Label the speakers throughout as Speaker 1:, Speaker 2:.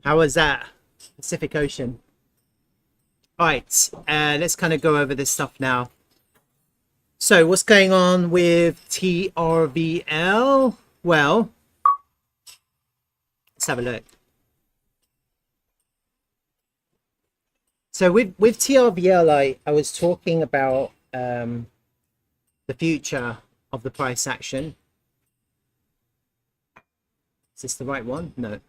Speaker 1: How was that? Pacific Ocean. All right, let's kind of go over this stuff now. So what's going on with TRVL? Well, let's have a look. So with TRVL, I was talking about the future of the price action. Is this the right one? No.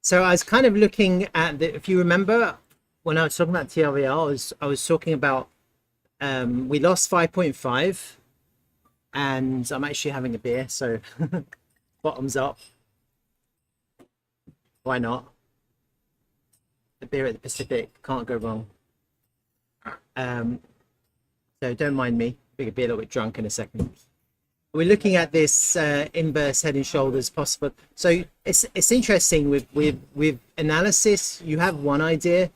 Speaker 1: So I was kind of looking at the, if you remember when I was talking about TRVL, I was talking about we lost 5.5 and I'm actually having a beer, so bottoms up. Why not? The beer at the Pacific, can't go wrong. So don't mind me, be a little bit drunk in a second. We're looking at this inverse head and shoulders possible. So it's interesting with analysis. You have one idea,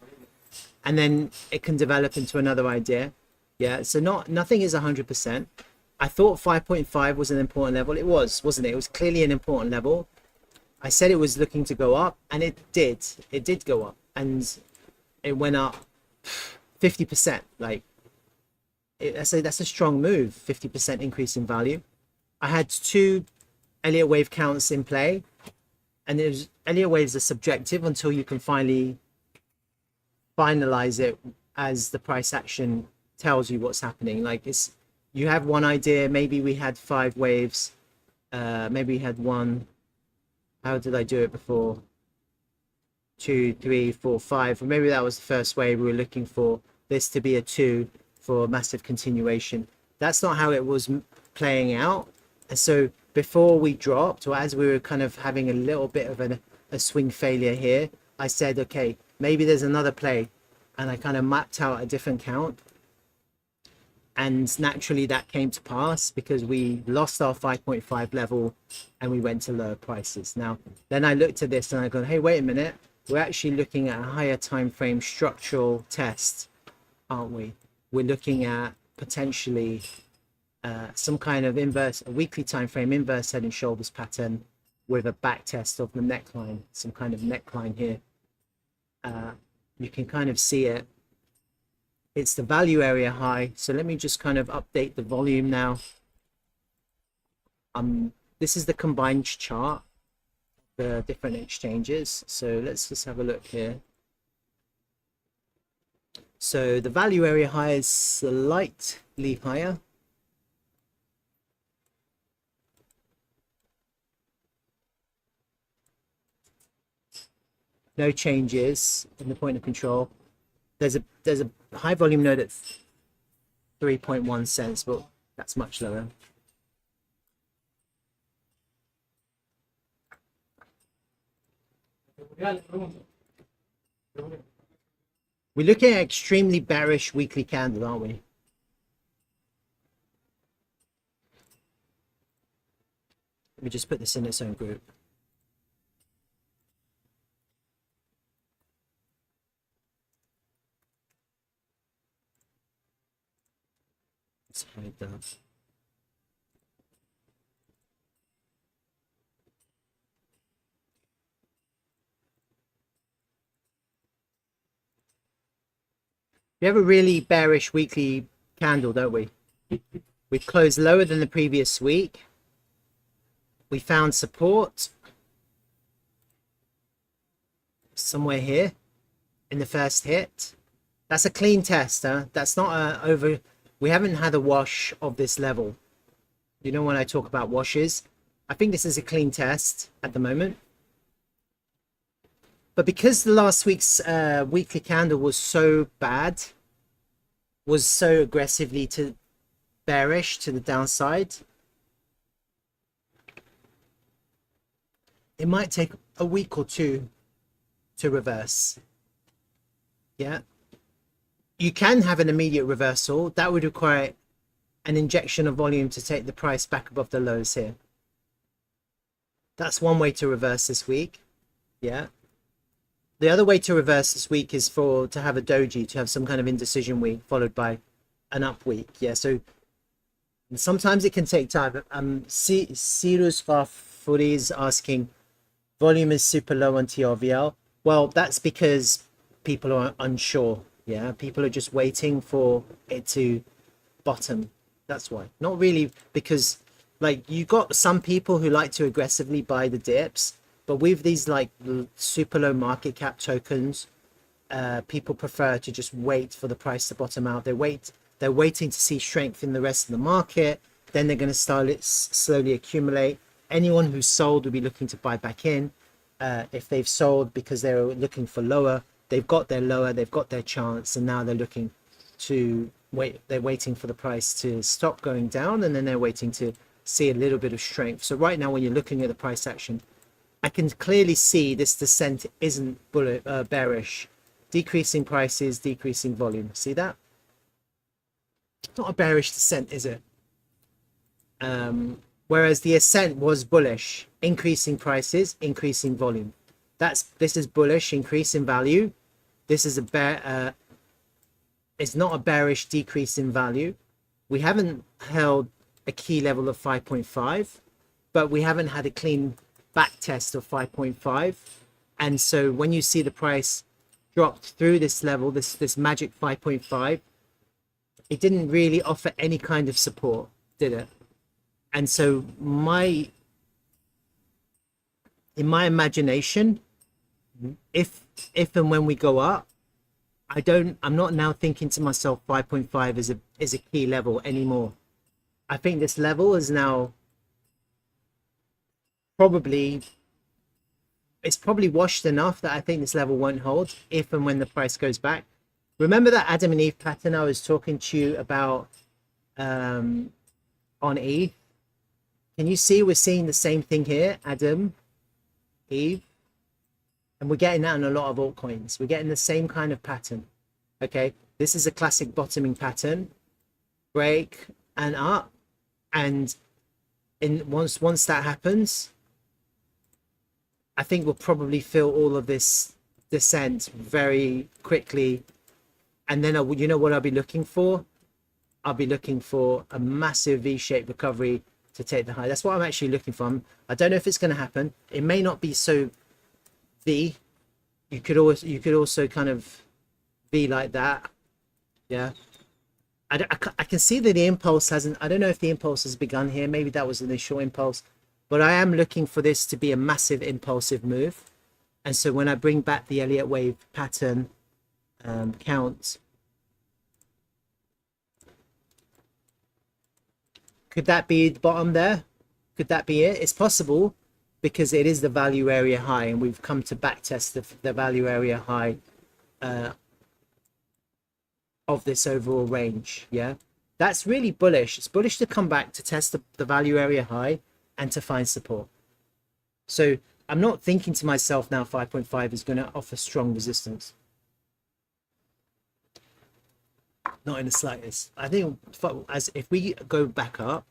Speaker 1: and then it can develop into another idea. Yeah. So nothing is 100%. I thought 5.5 was an important level. It was, wasn't it? It was clearly an important level. I said it was looking to go up, and it did. It did go up, and it went up 50%. Like that's a strong move. 50% increase in value. I had two Elliott Wave counts in play, and it was Elliott waves are subjective until you can finally finalize it as the price action tells you what's happening. Like you have one idea, maybe we had 5 waves, maybe we had one. How did I do it before? 2, 3, 4, 5, or maybe that was the first wave. We were looking for this to be a 2 for massive continuation. That's not how it was playing out. And so before we dropped, or as we were kind of having a little bit of a swing failure here, I said, okay, maybe there's another play. And I kind of mapped out a different count. And naturally that came to pass because we lost our 5.5 level and we went to lower prices. Now, then I looked at this and I go, hey, wait a minute. We're actually looking at a higher time frame structural test, aren't we? We're looking at potentially some kind of inverse, a weekly time frame inverse head and shoulders pattern with a back test of the neckline, some kind of neckline here. You can kind of see it. It's the value area high. So let me just kind of update the volume now. This is the combined chart, the different exchanges. So let's just have a look here. So the value area high is slightly higher. No changes in the point of control. There's a high volume node at 3.1 cents, but that's much lower. We're looking at extremely bearish weekly candle, aren't we? Let me just put this in its own group. Let's hide that. We have a really bearish weekly candle, don't we? We've closed lower than the previous week. We found support somewhere here in the first hit. That's a clean test, huh? That's not a over. We haven't had a wash of this level. You know, when I talk about washes, I think this is a clean test at the moment. But because the last week's weekly candle was so bad, was so aggressively bearish to the downside, it might take a week or two to reverse. Yeah. You can have an immediate reversal. That would require an injection of volume to take the price back above the lows here. That's one way to reverse this week. Yeah. The other way to reverse this week is to have a doji, to have some kind of indecision week followed by an up week. Yeah. So And sometimes it can take time. Sirus Farfuri is asking, volume is super low on TRVL. Well, that's because people are unsure. Yeah, people are just waiting for it to bottom. That's why. Not really because like you got some people who like to aggressively buy the dips, but with these like super low market cap tokens, people prefer to just wait for the price to bottom out. They're waiting to see strength in the rest of the market. Then they're going to start it slowly accumulate. Anyone who's sold will be looking to buy back in. If they've sold because they're looking for lower, they've got their lower, they've got their chance, and now they're looking to wait. They're waiting for the price to stop going down, and then they're waiting to see a little bit of strength. So right now, when you're looking at the price action, I can clearly see this descent isn't bearish. Decreasing prices, decreasing volume. See that? Not a bearish descent, is it? Whereas the ascent was bullish, increasing prices, increasing volume. This is bullish, increase in value. This is it's not a bearish decrease in value. We haven't held a key level of 5.5, but we haven't had a clean back test of 5.5. And so when you see the price dropped through this level, this magic 5.5, it didn't really offer any kind of support, did it? And so in my imagination, if and when we go up, I'm not now thinking to myself 5.5 is a key level anymore. I think this level is now it's probably washed enough that I think this level won't hold if and when the price goes back. Remember that Adam and Eve pattern I was talking to you about on Eve? Can you see we're seeing the same thing here? Adam, Eve, and we're getting that on a lot of altcoins. We're getting the same kind of pattern. Okay, this is a classic bottoming pattern, break and up, and once that happens, I think we'll probably feel all of this descent very quickly. And then you know what I'll be looking for? I'll be looking for a massive V-shaped recovery to take the high. That's what I'm actually looking for. I don't know if it's going to happen. It may not be so V. You could also kind of be like that. Yeah. I can see that the impulse hasn't. I don't know if the impulse has begun here. Maybe that was the initial impulse. But I am looking for this to be a massive impulsive move. And so when I bring back the Elliott Wave pattern count, could that be the bottom there? Could that be it? It's possible because it is the value area high, and we've come to backtest the value area high of this overall range. Yeah, that's really bullish. It's bullish to come back to test the value area high and to find support. So I'm not thinking to myself now 5.5 is going to offer strong resistance. Not in the slightest. I think if we go back up,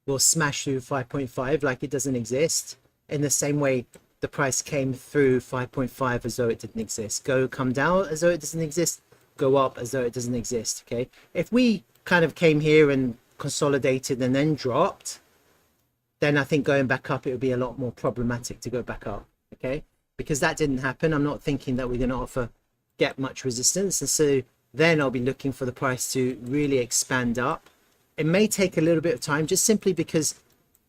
Speaker 1: we'll smash through 5.5 like it doesn't exist, in the same way the price came through 5.5 as though it didn't exist. Come down as though it doesn't exist, go up as though it doesn't exist. Okay, if we kind of came here and consolidated and then dropped, then I think going back up it would be a lot more problematic to go back up. Okay, because that didn't happen. I'm not thinking that we're going to get much resistance, and so then I'll be looking for the price to really expand up. It may take a little bit of time, just simply because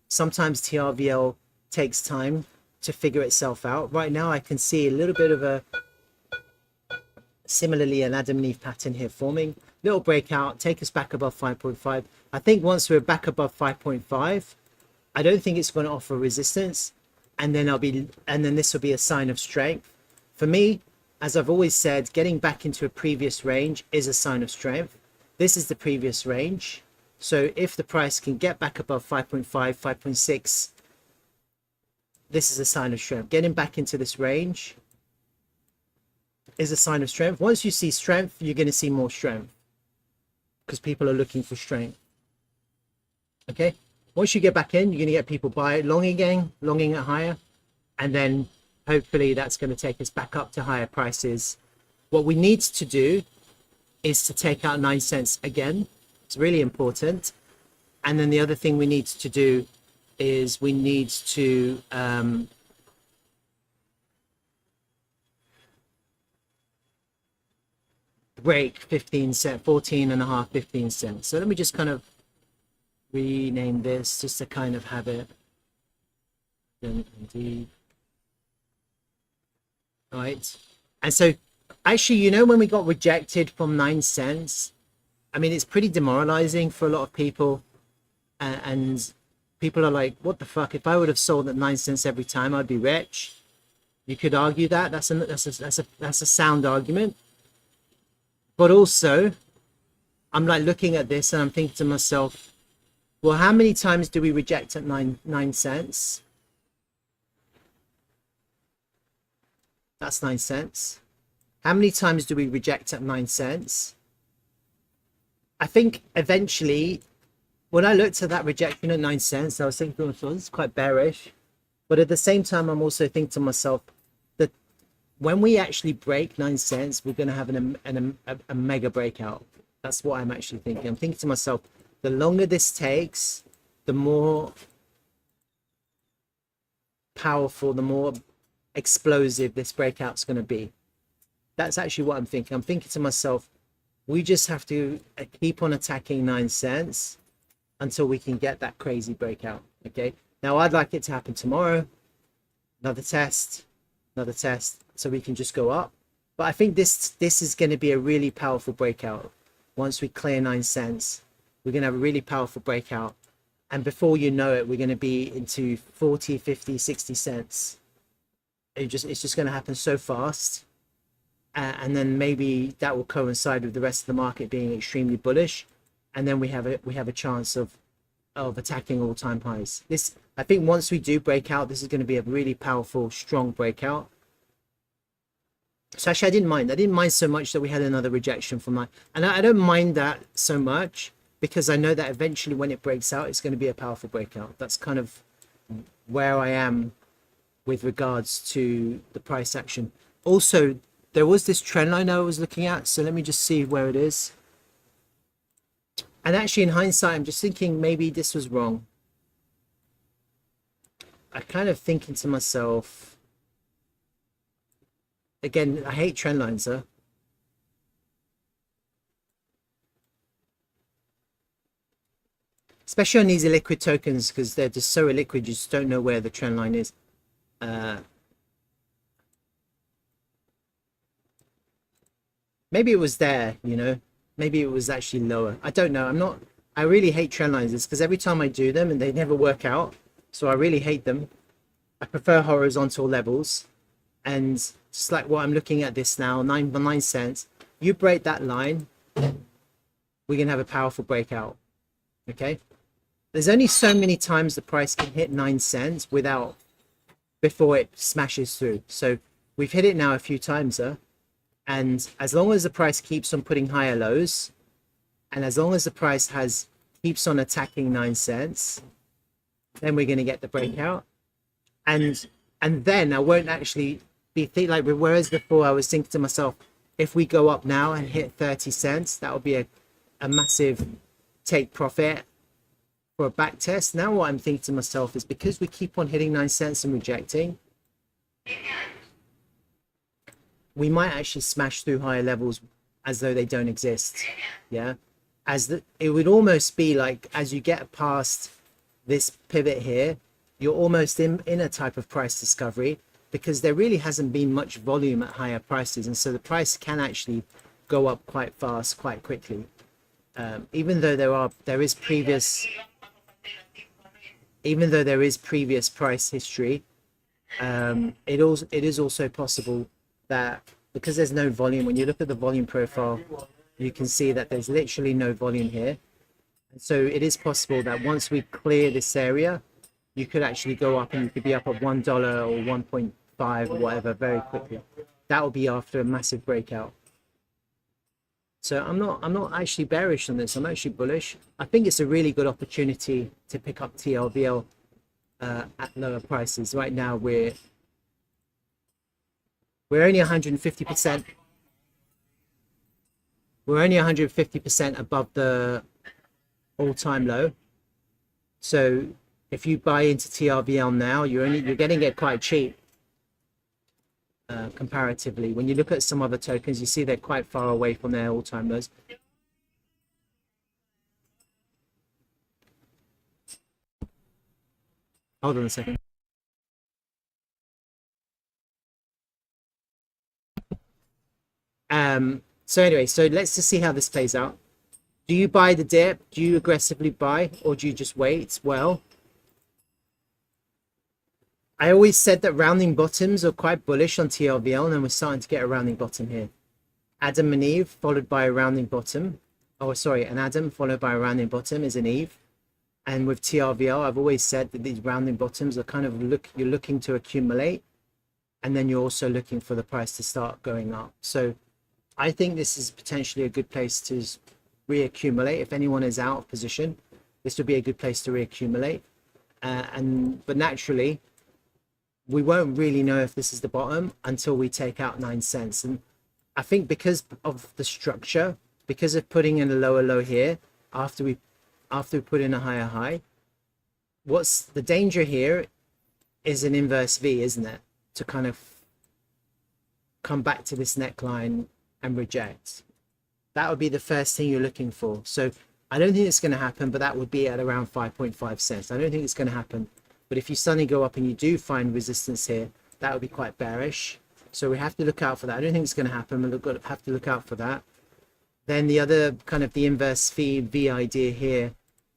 Speaker 1: sometimes TRVL takes time to figure itself out. Right now I can see a little bit of a similarly an Adam and Eve pattern here forming. Little breakout, take us back above 5.5. I think once we're back above 5.5, I don't think it's going to offer resistance, and then this will be a sign of strength. For me, as I've always said, getting back into a previous range is a sign of strength. This is the previous range. So if the price can get back above 5.5, 5.6, this is a sign of strength. Getting back into this range is a sign of strength. Once you see strength, you're going to see more strength because people are looking for strength. Okay. Once you get back in, you're going to get people longing at higher, and then hopefully that's going to take us back up to higher prices. What we need to do is to take out 9 cents again. It's really important. And then the other thing we need to do is we need to break 15 cent, 14 and a half, 15 cents. So let me just kind of rename this just to kind of have it. Indeed. Right. And so actually, you know, when we got rejected from 9 cents, I mean, it's pretty demoralizing for a lot of people. And people are like, what the fuck? If I would have sold at 9 cents every time, I'd be rich. You could argue that. That's a sound argument. But also, I'm like looking at this and I'm thinking to myself, well, how many times do we reject at 9 cents? That's 9 cents. How many times do we reject at 9 cents? I think eventually, when I looked at that rejection at 9 cents, I was thinking to myself, this is quite bearish. But at the same time, I'm also thinking to myself that when we actually break 9 cents, we're going to have a mega breakout. That's what I'm actually thinking. I'm thinking to myself, the longer this takes, the more powerful, the more explosive this breakout's going to be. That's actually what I'm thinking. I'm thinking to myself, we just have to keep on attacking 9 cents until we can get that crazy breakout. Okay, now I'd like it to happen tomorrow. Another test, so we can just go up. But I think this is going to be a really powerful breakout. Once we clear 9 cents, we're going to have a really powerful breakout, and before you know it, we're going to be into 40, 50, 60 cents. It's just going to happen so fast. And then maybe that will coincide with the rest of the market being extremely bullish, and then we have a chance of attacking all-time highs. I think once we do break out, this is going to be a really powerful, strong breakout. So actually, I didn't mind so much that we had another rejection from that, and I don't mind that so much because I know that eventually when it breaks out, it's going to be a powerful breakout. That's kind of where I am with regards to the price action. Also, there was this trend line I was looking at, so let me just see where it is. And actually, in hindsight, I'm just thinking maybe this was wrong. I kind of thinking to myself, again, I hate trend lines, huh? Especially on these illiquid tokens, because they're just so illiquid, you just don't know where the trend line is. Maybe it was there, you know, maybe it was actually lower. I don't know. I really hate trend lines because every time I do them and they never work out. So I really hate them. I prefer horizontal levels. And just like what I'm looking at this now, 9 cents, you break that line, we're going to have a powerful breakout. Okay. There's only so many times the price can hit 9 cents before it smashes through. So we've hit it now a few times, and as long as the price keeps on putting higher lows, and as long as the price keeps on attacking 9 cents, then we're going to get the breakout. And then I won't actually be like, whereas before I was thinking to myself, if we go up now and hit 30 cents, that will be a massive take profit for a back test. Now what I'm thinking to myself is, because we keep on hitting 9 cents and rejecting, we might actually smash through higher levels as though they don't exist. Yeah, it would almost be like, as you get past this pivot here, you're almost in a type of price discovery, because there really hasn't been much volume at higher prices, and so the price can actually go up quite fast, quite quickly. Even though there is previous price history, it is also possible that because there's no volume, when you look at the volume profile, you can see that there's literally no volume here. And so it is possible that once we clear this area, you could actually go up, and you could be up at $1 or 1.5 or whatever very quickly. That will be after a massive breakout. So I'm not actually bearish on this. I'm actually bullish. I think it's a really good opportunity to pick up TRVL at lower prices. Right now we're only 150%. We're only 150% above the all-time low. So if you buy into TRVL now, you're getting it quite cheap comparatively. When you look at some other tokens, you see they're quite far away from their all-time lows. Hold on a second. So anyway, so let's just see how this plays out. Do you buy the dip? Do you aggressively buy, or do you just wait? Well, I always said that rounding bottoms are quite bullish on TRVL, and then we're starting to get a rounding bottom here. Adam and Eve followed by a rounding bottom. Oh, sorry, an Adam followed by a rounding bottom is an Eve. And with TRVL, I've always said that these rounding bottoms are kind of you're looking to accumulate, and then you're also looking for the price to start going up. So I think this is potentially a good place to reaccumulate. If anyone is out of position, this would be a good place to reaccumulate. But naturally, we won't really know if this is the bottom until we take out 9 cents. And I think because of the structure, because of putting in a lower low here after we put in a higher high, what's the danger here is an inverse V, isn't it? To kind of come back to this neckline and reject. That would be the first thing you're looking for. So I don't think it's going to happen, but that would be at around 5.5 cents. I don't think it's going to happen. But if you suddenly go up and you do find resistance here, that would be quite bearish. So we have to look out for that. I don't think it's going to happen, but we've have to look out for that. Then the other kind of the inverse V idea here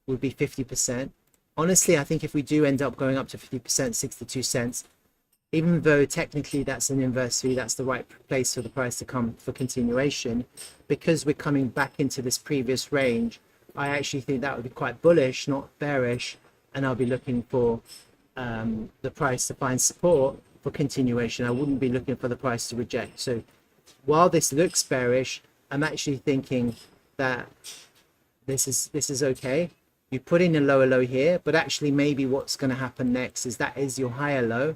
Speaker 1: would be 50%. Honestly, I think if we do end up going up to 50%, 62 cents, even though technically that's an inverse V, that's the right place for the price to come for continuation, because we're coming back into this previous range, I actually think that would be quite bullish, not bearish, and I'll be looking for the price to find support for continuation. I wouldn't be looking for the price to reject. So while this looks bearish, I'm actually thinking that this is okay. You put in a lower low here, but actually maybe what's going to happen next is that is your higher low,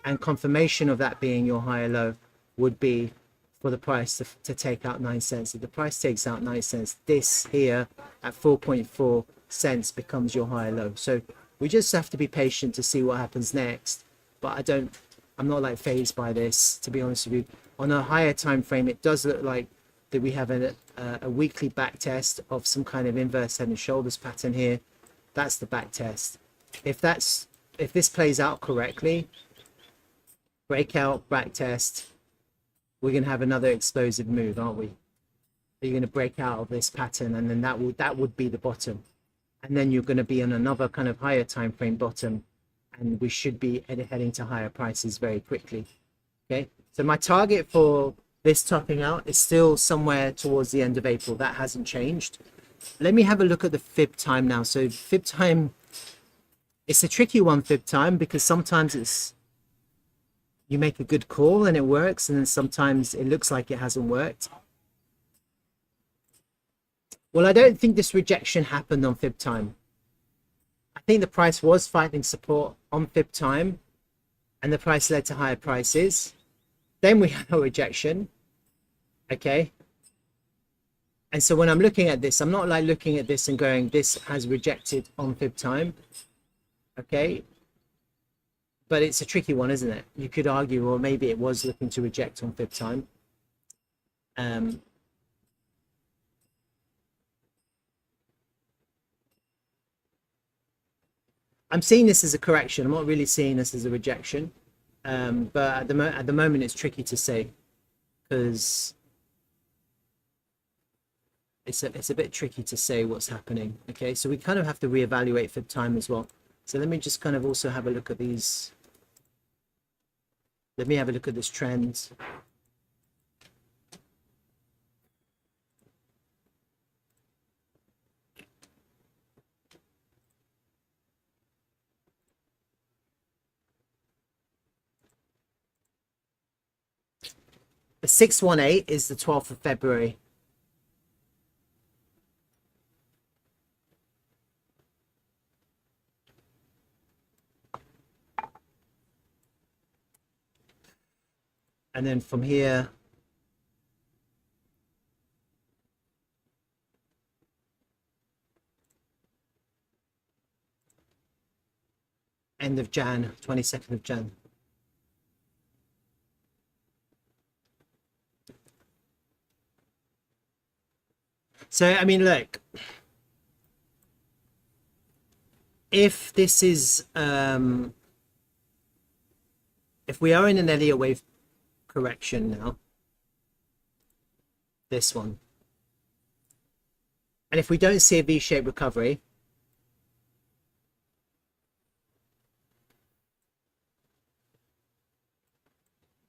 Speaker 1: and confirmation of that being your higher low would be for the price to take out 9 cents. If the price takes out 9 cents, this here at 4.4 cents becomes your higher low. So we just have to be patient to see what happens next. But I'm not like phased by this, to be honest with you. On a higher time frame, it does look like that we have a weekly back test of some kind of inverse head and shoulders pattern here. That's the back test. If this plays out correctly, breakout, back test, we're going to have another explosive move, aren't we? You're going to break out of this pattern, and then that would be the bottom, and then you're going to be on another kind of higher time frame bottom, and we should be heading to higher prices very quickly. Okay, so my target for this topping out is still somewhere towards the end of April. That hasn't changed. Let me have a look at the fib time now. So fib time, it's a tricky one, fib time, because sometimes you make a good call and it works, and then sometimes it looks like it hasn't worked. Well, I don't think this rejection happened on fib time. I think the price was finding support on fib time, and the price led to higher prices. Then we have a rejection. Okay. And so when I'm looking at this, I'm not like looking at this and going, this has rejected on fib time. Okay. But it's a tricky one, isn't it? You could argue, or maybe it was looking to reject on fib time. I'm seeing this as a correction. I'm not really seeing this as a rejection. But at the moment, it's tricky to say, because it's a bit tricky to say what's happening. Okay, so we kind of have to reevaluate fib time as well. So let me just kind of also have a look at these. Let me have a look at this trend. The 618 is the 12th of February. And then from here, end of Jan, 22nd of Jan. So, I mean, look, if this is, if we are in an Elliott wave correction now, this one, and if we don't see a V-shaped recovery,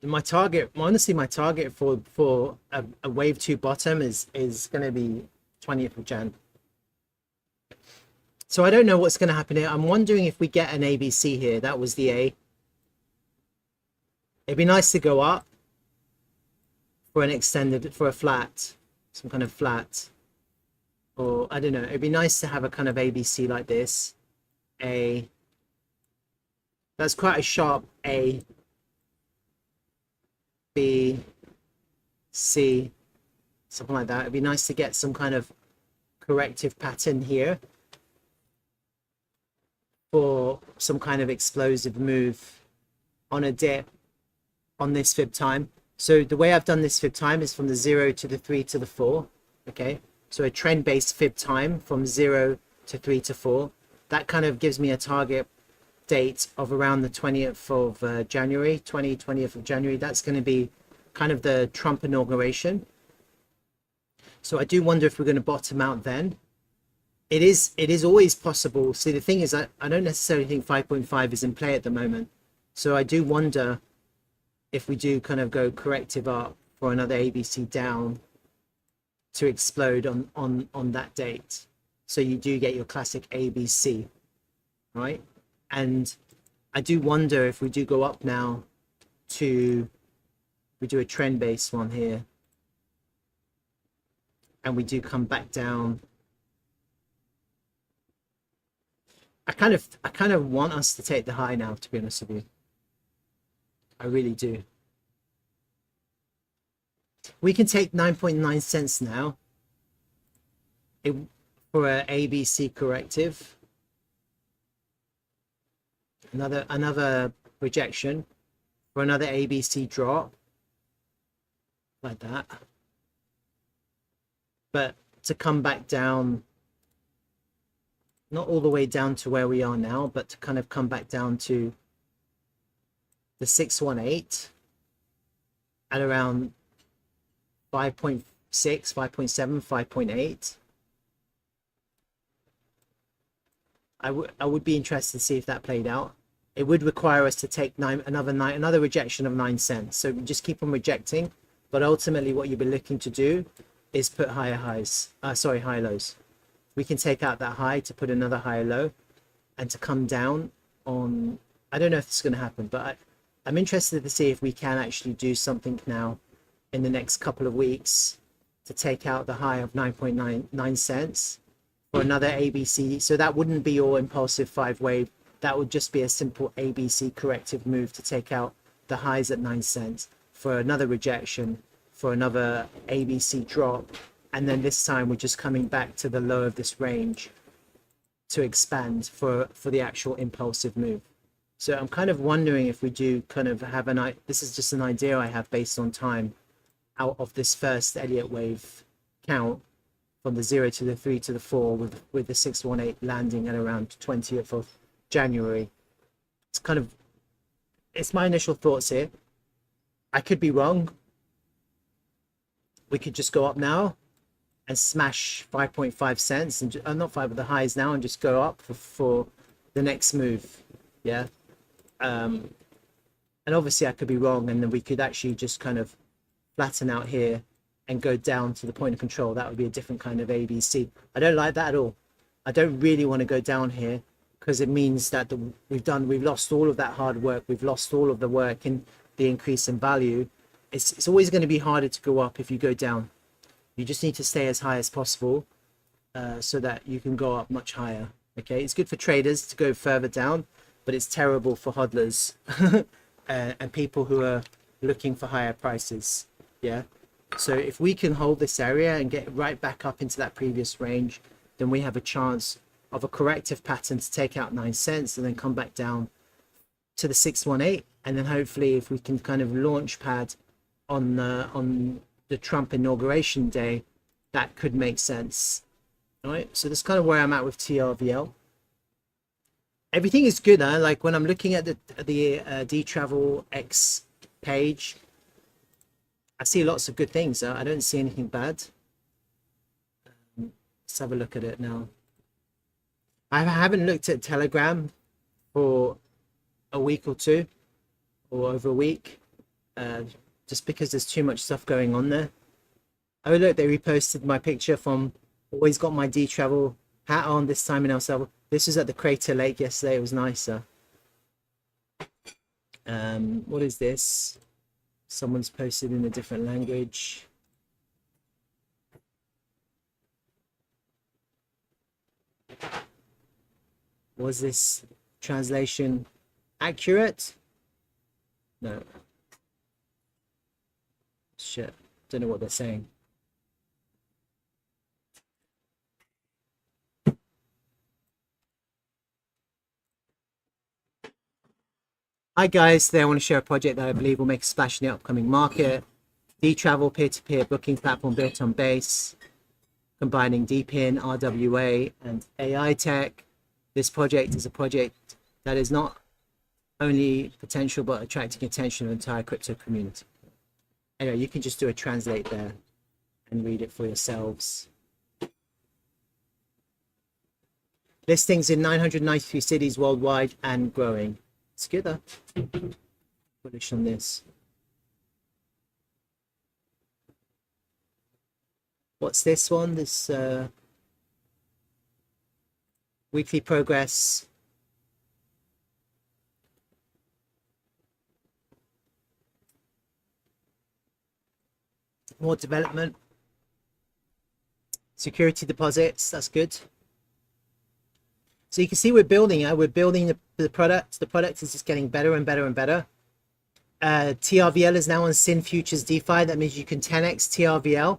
Speaker 1: my target, honestly, my target for a wave 2 bottom is going to be 20th of Jan. So I don't know what's going to happen here. I'm wondering if we get an ABC here. That was the A. It'd be nice to go up for an extended, for a flat, some kind of flat, or I don't know. It'd be nice to have a kind of ABC like this. A. That's quite a sharp A. B, C, something like that. It'd be nice to get some kind of corrective pattern here for some kind of explosive move on a dip on this fib time. So the way I've done this fib time is from the 0 to the 3 to the 4. Okay, so a trend-based fib time from 0 to 3 to 4. That kind of gives me a target date of around the 20th of January, 20th of January. That's going to be kind of the Trump inauguration. So I do wonder if we're going to bottom out then. It is always possible. See, the thing is, I don't necessarily think 5.5 is in play at the moment. So I do wonder if we do kind of go corrective up for another ABC down to explode on that date. So you do get your classic ABC, right? And I do wonder if we do go up now to, we do a trend-based one here, and we do come back down. I kind of want us to take the high now, to be honest with you. I really do. We can take 9.9 cents now for an ABC corrective. Another rejection for another ABC drop like that, but to come back down, not all the way down to where we are now, but to kind of come back down to the 618 at around 5.6, 5.7, 5.8. I would be interested to see if that played out. It would require us to take another rejection of 9 cents. So we just keep on rejecting, but ultimately what you'll be looking to do is put higher lows. We can take out that high to put another higher low and to come down on, I don't know if it's going to happen, but I'm interested to see if we can actually do something now in the next couple of weeks to take out the high of 9.99 cents for another ABC. So that wouldn't be your impulsive 5 wave. That would just be a simple ABC corrective move to take out the highs at 9 cents for another rejection, for another ABC drop. And then this time we're just coming back to the low of this range to expand for the actual impulsive move. So I'm kind of wondering if we do kind of have this is just an idea I have based on time out of this first Elliott wave count from the 0 to the 3 to the 4 with the 618 landing at around 20th of January. It's my initial thoughts here. I could be wrong. We could just go up now and smash 5.5 cents and not 5 but the highs now and just go up for the next move. Yeah. And obviously I could be wrong, and then we could actually just kind of flatten out here and go down to the point of control. That would be a different kind of ABC. I don't like that at all. I don't really want to go down here, because it means that we've lost all of that hard work. We've lost all of the work in the increase in value. It's always going to be harder to go up if you go down. You just need to stay as high as possible so that you can go up much higher. Okay, it's good for traders to go further down, but it's terrible for hodlers and people who are looking for higher prices. Yeah. So if we can hold this area and get right back up into that previous range, then we have a chance of a corrective pattern to take out 9 cents and then come back down to the 618, and then hopefully if we can kind of launch pad on the Trump inauguration day, that could make sense. All right, so that's kind of where I'm at with TRVL. Everything is good, huh? Like when I'm looking at the Dtravel X page, I see lots of good things. I don't see anything bad. Let's have a look at it now. I haven't looked at Telegram for a week or two, or over a week, just because there's too much stuff going on there. Oh look, they reposted my picture from always got my Dtravel hat on, this time in El Salvador. This was at the Crater Lake yesterday. It was nicer. What is this? Someone's posted in a different language. Was this translation accurate? No. Shit. Don't know what they're saying. Hi guys, today I want to share a project that I believe will make a splash in the upcoming market. Dtravel peer-to-peer booking platform built on Base, combining DPIN, RWA, and AI tech. This project is a project that is not only potential but attracting attention of the entire crypto community. Anyway, you can just do a translate there and read it for yourselves. Listings in 993 cities worldwide and growing. It's good though. Bullish on this. What's this one? This weekly progress. More development. Security deposits. That's good. So you can see we're building. We're building the product. The product is just getting better and better and better. TRVL is now on Sin Futures DeFi. That means you can 10x TRVL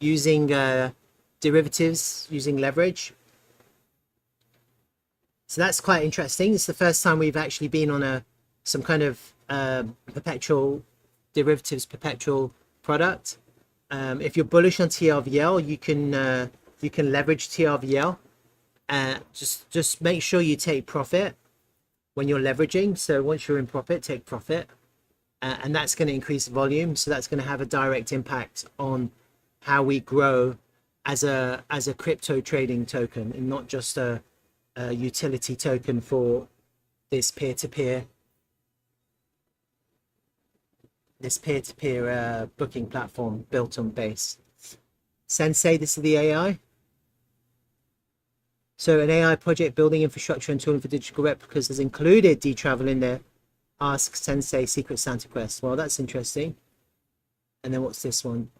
Speaker 1: using derivatives, using leverage. So that's quite interesting. It's the first time we've actually been on some kind of perpetual derivatives, perpetual product. If you're bullish on TRVL, you can leverage TRVL. Just make sure you take profit when you're leveraging. So once you're in profit, take profit, and that's going to increase volume. So that's going to have a direct impact on how we grow as a crypto trading token, and not just a utility token for this peer-to-peer booking platform built on Base. Sensei, this is the AI. So an AI project building infrastructure and tooling for digital replicas has included Dtravel in there. Ask Sensei Secret Santa Quest. Well, that's interesting. And then what's this one?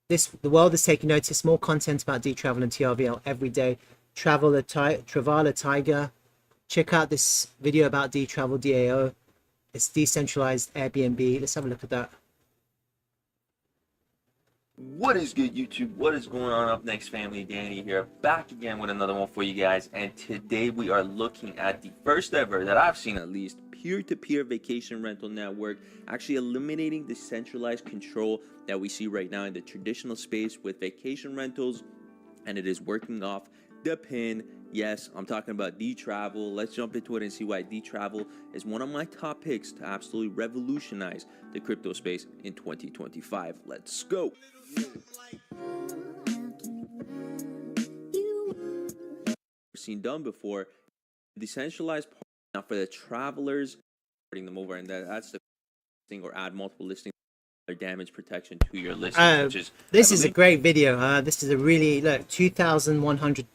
Speaker 1: The world is taking notice. More content about Dtravel and TRVL every day. Travala Tiger. Check out this video about Dtravel DAO. It's decentralized Airbnb. Let's have a look at that.
Speaker 2: What is good, YouTube? What is going on? Up next, family? Danny here, back again with another one for you guys. And today we are looking at the first ever, that I've seen at least, peer-to-peer vacation rental network, actually eliminating the centralized control that we see right now in the traditional space with vacation rentals, and it is working off the pin. Yes, I'm talking about Dtravel. Let's jump into it and see why Dtravel is one of my top picks to absolutely revolutionize the crypto space in 2025. Let's go. Seen done before. Decentralized part now for the travelers, putting them over, and that's the thing, or add multiple listings or damage protection to your listing.
Speaker 1: This is a great video. This is a really, look, 2,100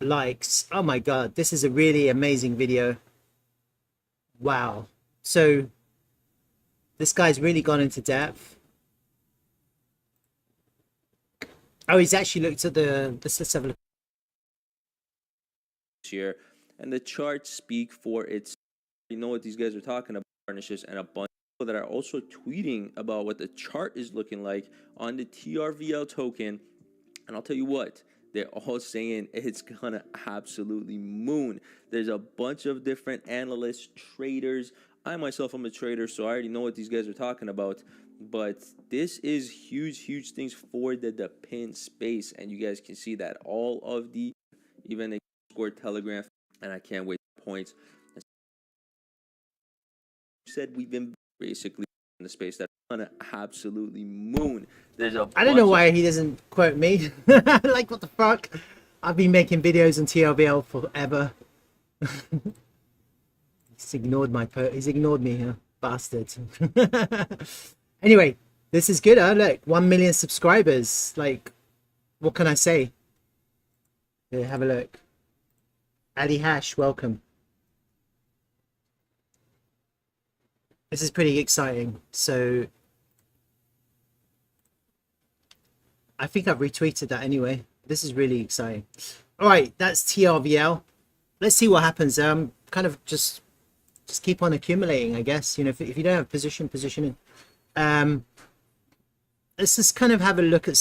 Speaker 1: likes. Oh my god, this is a really amazing video. Wow. So this guy's really gone into depth. Oh, he's actually looked at let's have a look
Speaker 2: here, and the charts speak for itself. You know what these guys are talking about, partnerships, and a bunch of people that are also tweeting about what the chart is looking like on the TRVL token. And I'll tell you what, they're all saying it's gonna absolutely moon. There's a bunch of different analysts, traders. I myself am a trader, so I already know what these guys are talking about. But this is huge things for the pin space, and you guys can see that all of the even a scored telegraph, and I can't wait points. Said we've been basically in the space that's gonna absolutely moon.
Speaker 1: I don't know why he doesn't quote me. Like, what the fuck? I've been making videos on TRVL forever. He's ignored me, huh? Bastard. Anyway, this is good, huh? Look, 1 million subscribers. Like, what can I say? Here, have a look. Ali Hash, welcome. This is pretty exciting. So I think I've retweeted that anyway. This is really exciting. All right, that's TRVL. Let's see what happens. Kind of just keep on accumulating, I guess. You know, if you don't have positioning. Let's just kind of have a look at